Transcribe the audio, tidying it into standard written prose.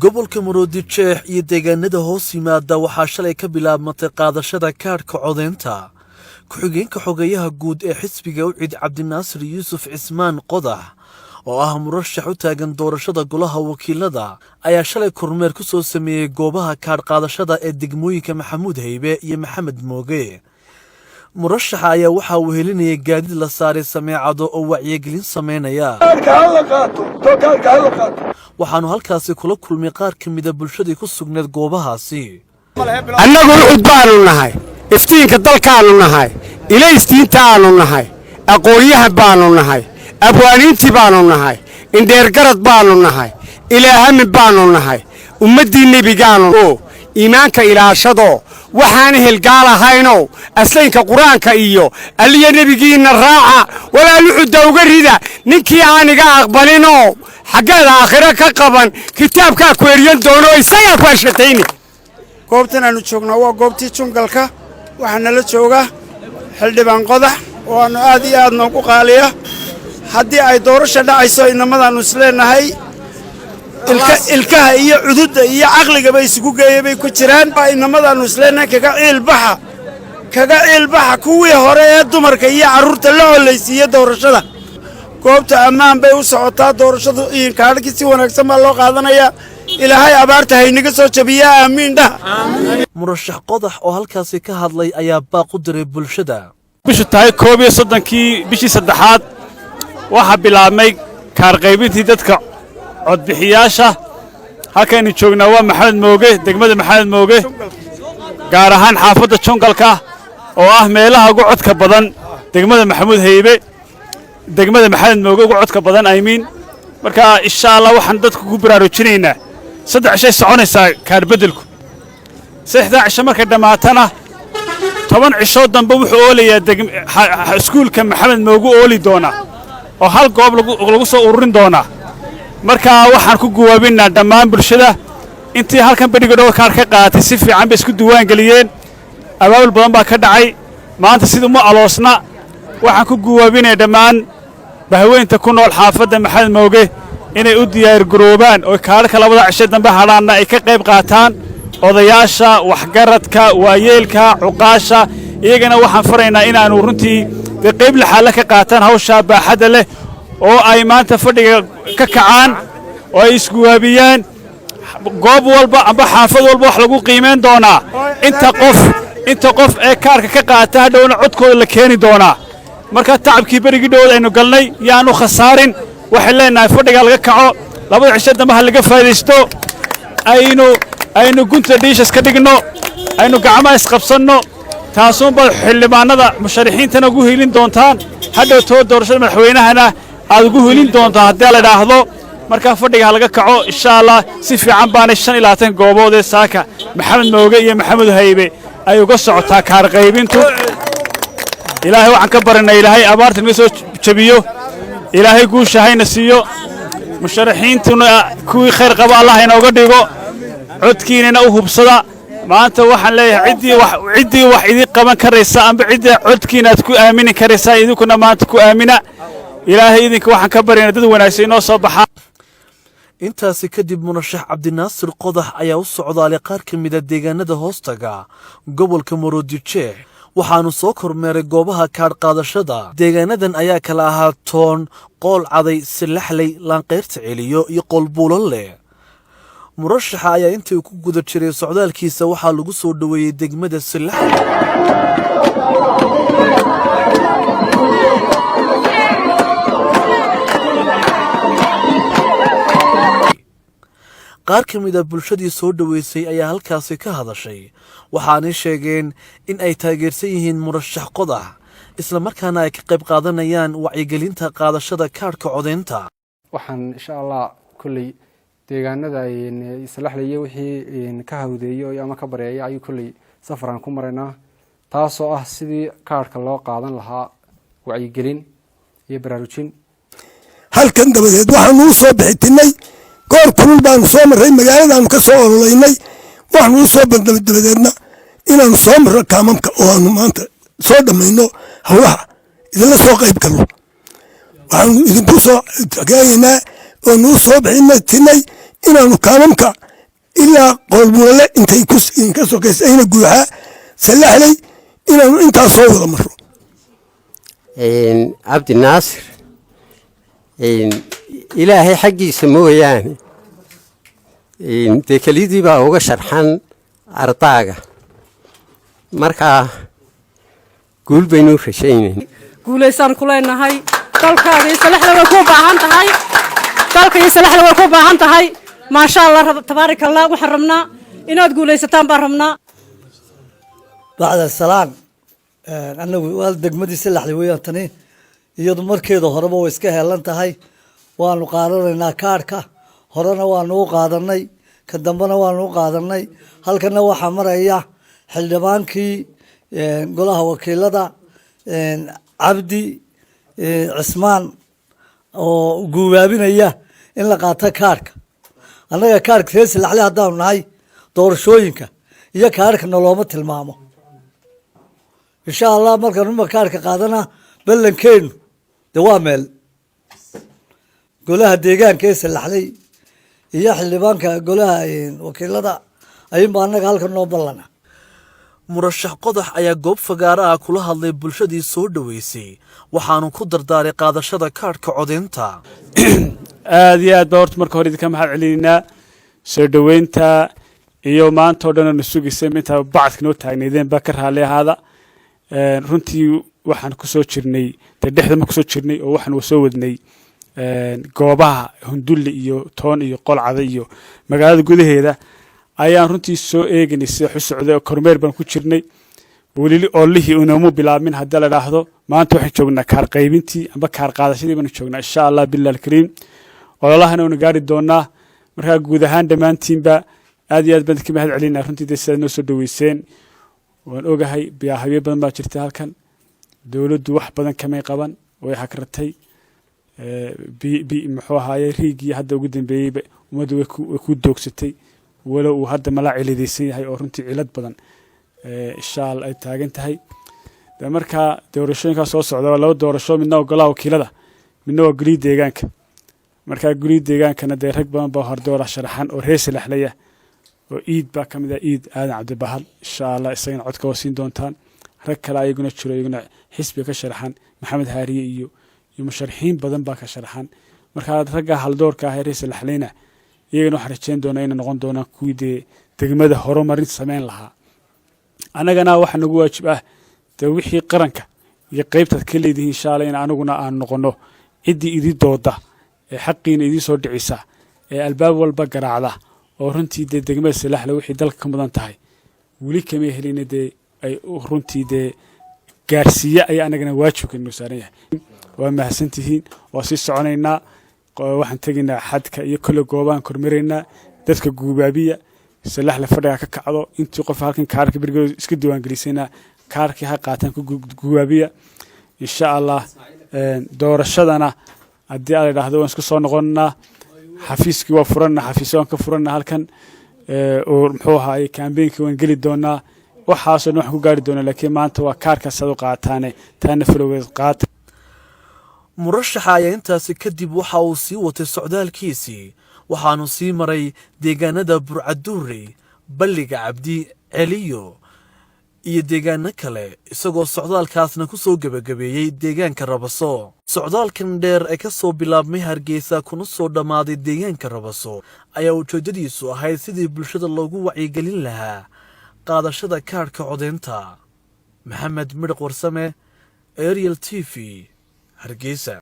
gobolka Maroodijeex iyo deegaanada hoos yimaada waxaa shalay ka bilaabmatay qaadashada kaadhka codeynta ku-xigeenka xogeyaha guud ee xisbiga UCID Cabdinaasir Yuusuf Cismaan Qodax oo ah murashax u taagan doorashada golaha wakiilada ayaa shalay kormeer ku soo sameeyay goobaha kaadh qaadashada ee degmooyinka Maxamuud Haybe iyo Maxamed Mooge murashaxa ayaa waxa uu helinayay gaadiid la saaray sameecado oo wacyigelin sameynaya waxaanu halkaasi kula kulmay qaar ka mid ah bulshadii ku sugneed goobahaasi annagu UCID baanu nahay iftiinka dalkaanu nahay ilaystiintaanu nahay aqoonyahan baanu nahay abwaaniintii baanu nahay indheer garad baanu nahay ilaahamin baanu nahay ummaddii nebigaanu iimaanka ilaashado waxaan helgaal ahayno aslaynka quraanka iyo aliya nebigiina raaca walaa UCID uga rida ninkii aaniga aqbalino xaggeeda aakhira ka qaban kitaabka ku eriyan doono isaga ku ashatayni goobtan aanu joogno waa goobtii jungalka waxaana la jooga xildhibaan Qodax oo aanu aad iyo aad noogu qaaliya haddii ay doorasho dhacayso inamadaanu isleenahay ilkaha iyo cududda iyo caqliga bay isugu geeyay ku jiraan inamadaanu isleenahay kaga ciilbaxa kuwii hore ee dumarka iyo carruurta la colaysiiyay doorashada goobta ammaan bay u socotaa doorashadu kaadhkii si wanaagsan baa loo qaadanayaa ilaahay abaarta haynaga soo jabiyaa aamiin dhah murashax Qodax oo halkaasi ka hadlay ayaa baaq u diray bulshada bishu tahay 31 bishii saddexaad waxa bilaabmay kaar qaybintii dadka codbixiyaasha halkaanu joognaa waa Maxamed Mooge degmada Maxamed Mooge gaar ahaan xaafadda jungalka oo ah meelaha ugu codka badan degmada Maxamuud Haybe degmada Maxamed Mooge ugu codka badan aymiin marka insha Allah waxaan dadku ku baraarujinaynaa saddex shay soconaysa kaar bedelku saddexda cisho markay dhamaatana 10 cisho dambe wuxuu oolayaa iskuulka Maxamed Mooge ooli doona oo hal goob lagu soo ururin doona marka waxaan ku guwaabinaa dhammaan bulshada intii halkan bariga dhow kaar ka qaatay si fiican bay isku diiwaan galiyeen abaabul badan baa ka dhacay maanta sidoo ma aloosna waxaan ku guwaabinaa dhammaan bahweynta ku nool xaafadda Maxamed Mooge inay u diyaar garoobaan oo kaarka labada cisho dambe halaana ay ka qayb qaataan odayaasha waxgaradka waayeelka cuqaasha iyagana waxaan faraynaa inaanu runtii qayb la xal ka qaataan hawsha baaxada leh oo ay maanta fadhiga ka kacaan oo ay isku waabiyaan goob walba amba xaafad walba wax lagu qiimeyn doonaa inta qof ee kaarka ka qaata hadhowna codkooda la keeni doonaa marka tacabkii barigii dhow aynu galnay yaanu khasaarin waxay leenahay fadhiga laga kaco labada cisho dambe laga faa'iideysto aynu gunta dhiishas ka dhigno aynu gacmaha isqabsanno taasoo bal xildhibaanada musharaxiintana ugu helin doontaan hadhow too doorashada madaxweynahana aad ugu helin doontaan haddii la dhaahdo marka fadhiga laga kaco insha Allah si fiican baan 25 goobood ee saaka Maxamed Mooge iyo Maxamuud Haybe ay uga socotaa kaar qaybintu ilaahay waxaan ka baranay ilaahay abaarta naga soo jabiyo ilaahay guushahayna siiyo musharaxiintuna kuwii khayr qaba Allah inooga dhigo codkiina u hubsada maanta waxaan leeyahay cidii wax idin qaban karaysa amba cidii codkiina aad ku aamini karaysa idinkuna maanta ku aamina ilaahay idinka waxaan ka barinaa dad wanaagsan inoo soo baxaa intaasi kadib murashax Cabdinaasir Qodax ayaa u socdaalay qaar ka mid ah deegaanada hoostaga gobolka Maroodijeex waxaanu soo kormeeray goobaha kaadh qaadashada deegaanadan ayaa kala ahaa Toon Qool Caday Silaxley Laanqeyrta Celiyo iyo Qolbuulanle murashaxa ayaa intii ku guda jiray socdaalkiisa waxaa lagu soo dhaweeyay degmada Silaxley qaar ka mid ah bulshadii soo dhaweysay ayaa halkaasi ka hadashay waxaanay sheegeen in ay taageersan yihiin murashax Qodax isla markaana ay ka qayb qaadanayaan wacyigelinta qaadashada kaadhka codeynta waxaan insha Allah kulli deegaanada Silaxley wixii ka hawdeeyo ama ka bareeyay ay kulli safaraan ku mareynaa taasoo ah sidii kaadhka loo qaadan lahaa wacyigelin iyo baraarujin halkan dabadeed waxaan u soo bixitinay goor kulul baan soo maray magaaladaanu ka soo ololeynay waxaan u soo dabadeedna inaan soo marro kaamamka oo aanu maanta soo dhamayno hawlaha idinla soo qayb galno waxaan idinku soo tagaynaa oo nuu soo bixinay inaanu kaamamka ilaa qoolbuule intay ka sokaysayna guuxaa salaxley inaanu intaas soo wada marro cabdi naasir ilaahay xaggiisa mooyaane dee kelidii baa uga sharxan ardaaga markaa guul baynu rajaynayn guulaysaan ku leenahay dalkaaga iyo salaxda way ku baahan tahay dalka iyo salaxda way ku baahan tahay maasha allah tabaaraka allah waxaan rabnaa inaad guulaysataan baan rabnaa bacda salaan annagu waa degmadii salaxda weeyaan tani iyadu markeeda horeba way iska heelan tahay waanu qaadanaynaa kaadhka horena waanu u qaadanay ka dambena waanu u qaadanay halkana waxaa maraya xildhibaankii golaha wakiilada cabdi cismaan oo guubaabinaya in la qaato kaadhka annaga kaadhka reer salaxle haddaanu nahay doorashooyinka iyo kaadhka nalooma tilmaamo insha allah markaan uma kaadhka qaadana ballankeenu de waa meel golaha deegaanka ee salaxley iyo xildhibaanka golaha wakiilada ayuunba annaga halkan noo ballana murashax qodax ayaa goob fagaara ah kula hadlay bulshadii soo dhoweysay waxaanu ku dardaaray qaadashada kaadhka codeynta aad iyo aad baa horta marka hore idinka mahad celinaynaa soo dhoweynta iyo maanta oo dhan aanu sugaysay intaa bacadka noo taagnaydeen baa ka raalli ahaada runtii waxaan ku soo jirnay dee dhexda ma ku soo jirnay oo waxaan soo wadnay goobaha hundulli iyo toon iyo qolcada iyo magaalada gudaheeda ayaan runtii soo eegaynay sida xusocda oo kormeer baan ku jirnay weli oolihii unamu bilaabmin haddii la dhaahdo maanta waxaan joognaa kaar qaybintii amba kaar qaadashadii baanu joognaa insha allah billahi alkariim ololahana waanu gaari doonaa markaa guud ahaan dhammaantiinba aad iyo aad baan idinka mahad celinaa runtii dee sidaad noo soo dhoweyseen waan ogahay habyo badan baa jirta halkan dowladdu wax badan kamay qaban way hakratay muxuu ahaaye riigii hadda ugu dambeeyeyba ummaddu way ku doogsatay walow uu hadda malaa ciladaysan yahay oo runtii cilad badan insha allah ay taagan tahay markaa doorashooyinkaa soo socda waa laba doorasho midna waa golaha wakiilada midna waa guriyii deegaanka markaa guriyii deegaankana dee rag badan baa hordoora sharaxan oo reer salaxlaya oo iid baa ka mid ah iid aadan cabdibahal insha allah isagana codka waa siin doontaan rag kale ayaguna jiro iyaguna xisbiga ka sharaxan maxamed haariye iyo musharaxiin badan baa ka sharaxan markaa ragga haldoorka ah ee reer salaxleyna iyagana waxaan rajeyn doonaa inay noqon doonaan kuwii dee degmada horumarin samayn lahaa annagana waxaa nagu waajib ah dee wixii qaranka iyo qaybtaad ka leedihiin insha allah in anaguna aan noqono ciddii idii dooda ee xaqiina idii soo dhicisa ee albaab walba garaacda oo runtii dee degmada salaxle wixii dalka ka mudan tahay weli kama helina dee ay runtii dee gaarsiiye ayaa anagana waajibka inoo saaran yahay waa mahadsantihiin waa sii soconaynaa waxaan tegaynaa xadka iyo kole goobaan kormaraynaa dadka guubaabiya salaxle fadhiga ka kacdo intii qof halkan kaarka berigood iska diiwaangelisayna kaarkii ha qaataan ku guubaabiya insha allah doorashadana haddii ala idhaahdo waan isku soo noqonnaa xafiiskii waa furanna xafiisyo waan ka furanna halkan oo muxuu ahaaye kambeynkii waan geli doonaa waxaasoo dhan waxaan ku gaari doonaa laakiin maanta waa kaarkaas aad u qaataane taana falowgeed qaata murashaxa ayaa intaasi kadib waxa uu sii watay socdaalkiisii waxaanu sii maray deegaanada burcaduure balliga cabdi celiyo iyo deegaano kale isagoo socdaalkaasna ku soo gebagabeeyey deegaanka rabaso socdaalkan dheer ee ka soo bilaabmay hargeysa kuna soo dhammaaday deegaanka rabaso ayaa ujeeddadiisu ahayd sidii bulshada loogu wacyigelin lahaa qaadashada kaadhka codeynta maxamed midhaq warsame ariel t v hargeysa